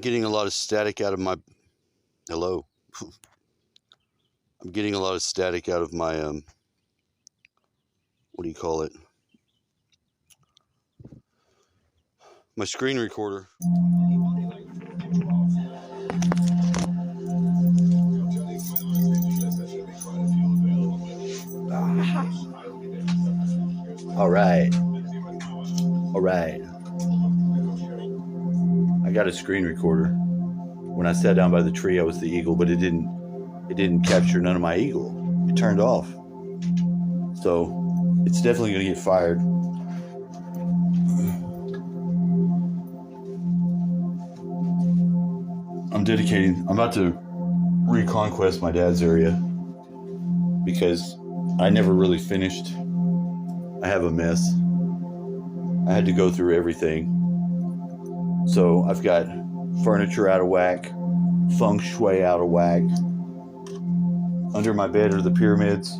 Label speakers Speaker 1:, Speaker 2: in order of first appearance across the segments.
Speaker 1: Getting a lot of static out of my hello. I'm getting a lot of static out of my what do you call it? My screen recorder. All right. I got a screen recorder. When I sat down by the tree, I was the eagle, but it didn't capture none of my eagle. It turned off. So it's definitely going to get fired. I'm about to reconquest my dad's area because I never really finished. I have a mess. I had to go through everything. So I've got furniture out of whack, feng shui out of whack. Under my bed are the pyramids,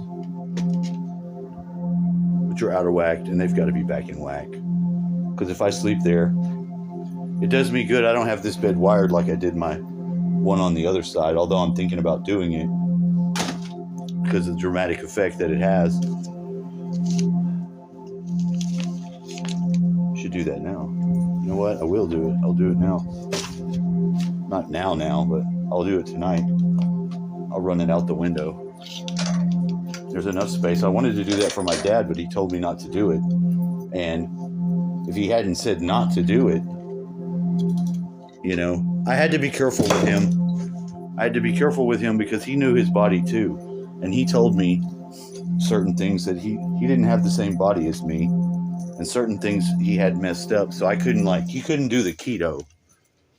Speaker 1: which are out of whack, and they've got to be back in whack. Because if I sleep there, it does me good. I don't have this bed wired like I did my one on the other side, although I'm thinking about doing it because of the dramatic effect that it has. Should do that now. You know what? I will do it. I'll do it now. Not now, but I'll do it tonight. I'll run it out the window. There's enough space. I wanted to do that for my dad, but he told me not to do it. And if he hadn't said not to do it, you know, I had to be careful with him. I had to be careful with him because he knew his body too. And he told me certain things that he didn't have the same body as me. And certain things he had messed up. So I couldn't he couldn't do the keto.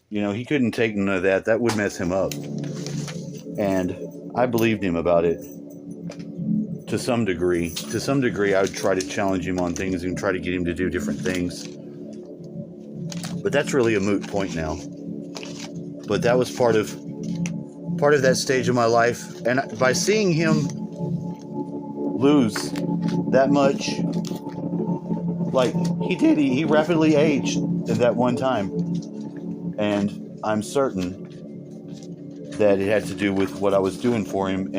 Speaker 1: You know, he couldn't take none of that. That would mess him up. And I believed him about it to some degree. To some degree, I would try to challenge him on things and try to get him to do different things. But that's really a moot point now. But that was part of that stage of my life. And by seeing him lose that much, like he did, he rapidly aged at that one time. And I'm certain that it had to do with what I was doing for him.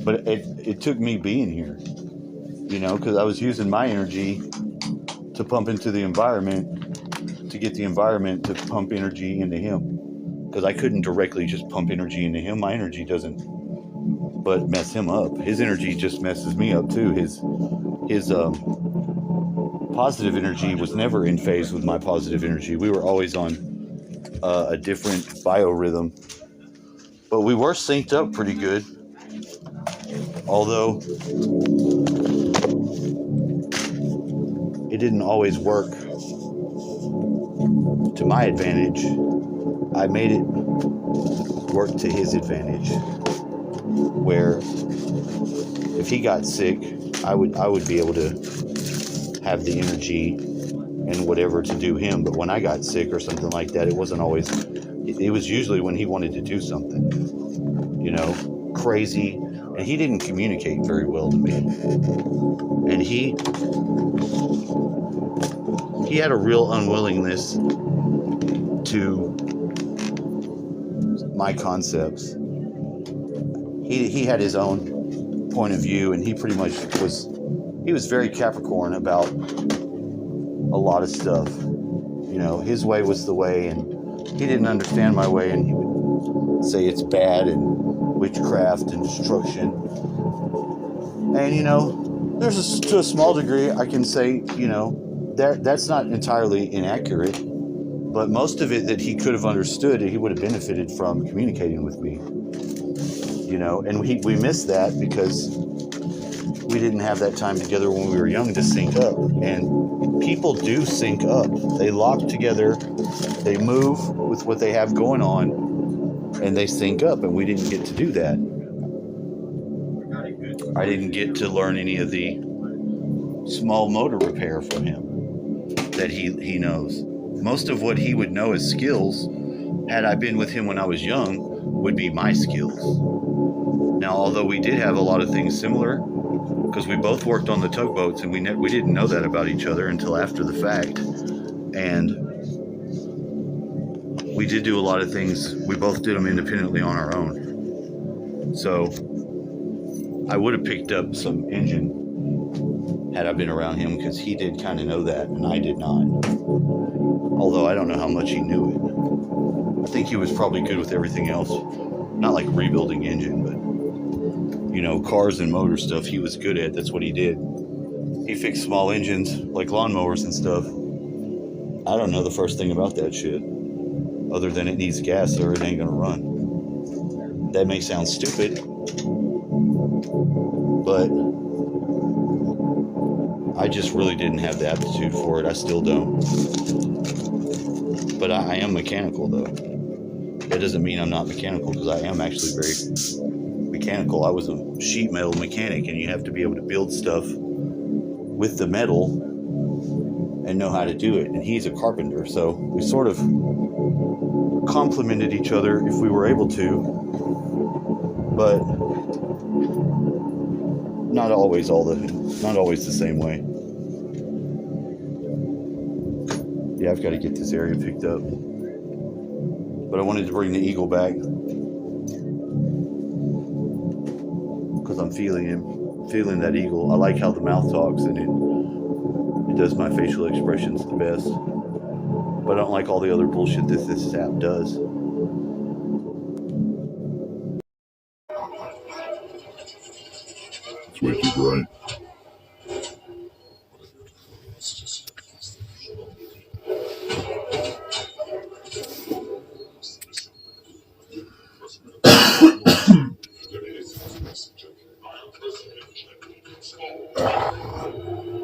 Speaker 1: But it took me being here, you know, because I was using my energy to pump into the environment, to get the environment to pump energy into him. Because I couldn't directly just pump energy into him. My energy doesn't but mess him up. His energy just messes me up too. His positive energy was never in phase with my positive energy. We were always on a different biorhythm. But we were synced up pretty good. Although it didn't always work to my advantage, I made it work to his advantage. Where if he got sick, I would be able to have the energy and whatever to do him. But when I got sick or something like that, it wasn't always. It was usually when he wanted to do something, you know, crazy. And he didn't communicate very well to me. And he had a real unwillingness to my concepts. He had his own point of view, and he pretty much was very Capricorn about a lot of stuff. You know, his way was the way, and he didn't understand my way, and he would say it's bad and witchcraft and destruction. And, you know, to a small degree, I can say, you know, that's not entirely inaccurate, but most of it that he could have understood, he would have benefited from communicating with me, you know, and we missed that because we didn't have that time together when we were young to sync up. And people do sync up. They lock together, they move with what they have going on, and they sync up, and we didn't get to do that. I didn't get to learn any of the small motor repair from him that he knows. Most of what he would know as skills, had I been with him when I was young, would be my skills. Now, although we did have a lot of things similar, because we both worked on the tugboats, and we didn't know that about each other until after the fact. And we did do a lot of things. We both did them independently on our own. So I would have picked up some engine had I been around him, because he did kind of know that, and I did not. Although I don't know how much he knew it. I think he was probably good with everything else. Not like rebuilding engine, but, you know, cars and motor stuff he was good at. That's what he did. He fixed small engines, like lawnmowers and stuff. I don't know the first thing about that shit, other than it needs gas or it ain't gonna run. That may sound stupid, but I just really didn't have the aptitude for it. I still don't. But I am mechanical, though. That doesn't mean I'm not mechanical, because I am actually very mechanical. I was a sheet metal mechanic, and you have to be able to build stuff with the metal and know how to do it. And he's a carpenter, so we sort of complemented each other if we were able to, but not always the same way. Yeah, I've got to get this area picked up. But I wanted to bring the eagle back because I'm feeling him, feeling that eagle. I like how the mouth talks, and it does my facial expressions the best. But I don't like all the other bullshit that this app does.
Speaker 2: It's way too bright.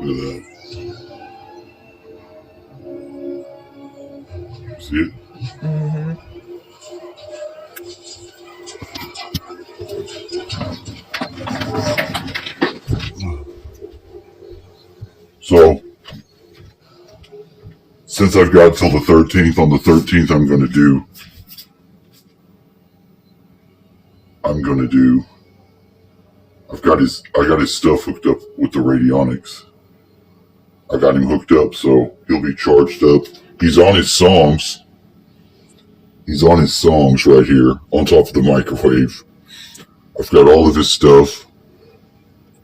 Speaker 2: Look at that. See it?
Speaker 3: Mm-hmm.
Speaker 2: So, since I've got till the 13th, on the 13th I'm going to do I got his stuff hooked up with the radionics. I got him hooked up, so he'll be charged up. He's on his songs. He's on his songs right here on top of the microwave. I've got all of his stuff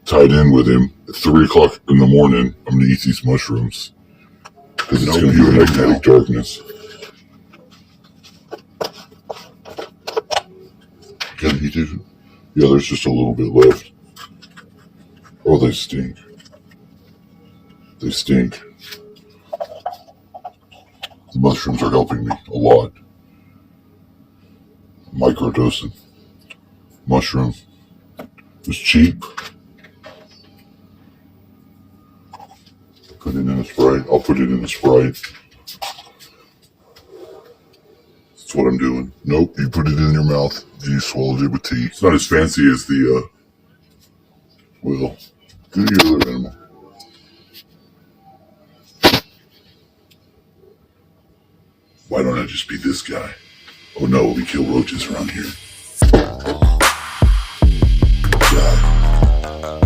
Speaker 2: tied in with him. At 3 o'clock in the morning, I'm going to eat these mushrooms because it's going to be magnetic darkness. Can you eat it? Yeah, there's just a little bit left. Oh, they stink. They stink. The mushrooms are helping me a lot. Microdosing. Mushroom. It's cheap. Put it in a Sprite. I'll put it in a Sprite. That's what I'm doing. Nope, you put it in your mouth and you swallowed it with tea. It's not as fancy as the, well, do your other animal. Why don't I just be this guy? Oh no, we kill roaches around here. God.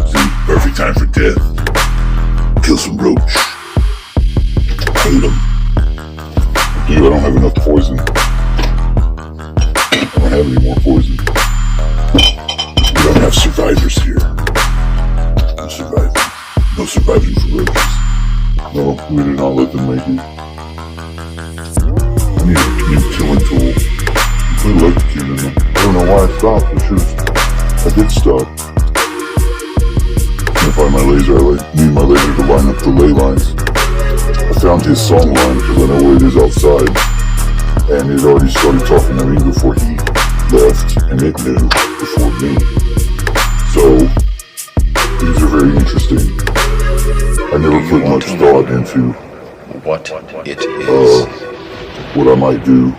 Speaker 2: See, perfect time for death. Kill some roach. Hate them. Dude, I don't have enough poison. I don't have any more poison. We don't have survivors here. No surviving. No surviving for roaches. No, we did not let them make it. I need a new killing tool. I could electrocute them. I don't know why I stopped. I did stop. I find my laser. I need my laser to line up the ley lines. I found his song line because I know where it is outside. And it already started talking to me before he left, and it knew before me. So, These are very interesting. I never put much thought into
Speaker 3: what it is.
Speaker 2: what I might do.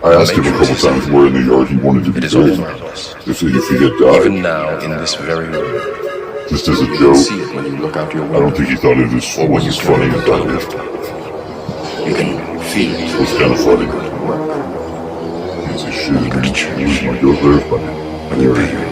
Speaker 2: I asked him a couple times where in the yard he wanted to be
Speaker 3: It is all
Speaker 2: buried.
Speaker 3: harmless.
Speaker 2: If he had died.
Speaker 3: Even now, in this very room.
Speaker 2: Just as a
Speaker 3: You can
Speaker 2: joke.
Speaker 3: see it when you look out your window.
Speaker 2: I don't think he thought it was as funny as I did.
Speaker 3: You can feel it.
Speaker 2: It was kind of funny.
Speaker 3: Work.
Speaker 2: Piece of shit.
Speaker 3: You go to church.
Speaker 2: Lose my good there, but
Speaker 3: When you pay your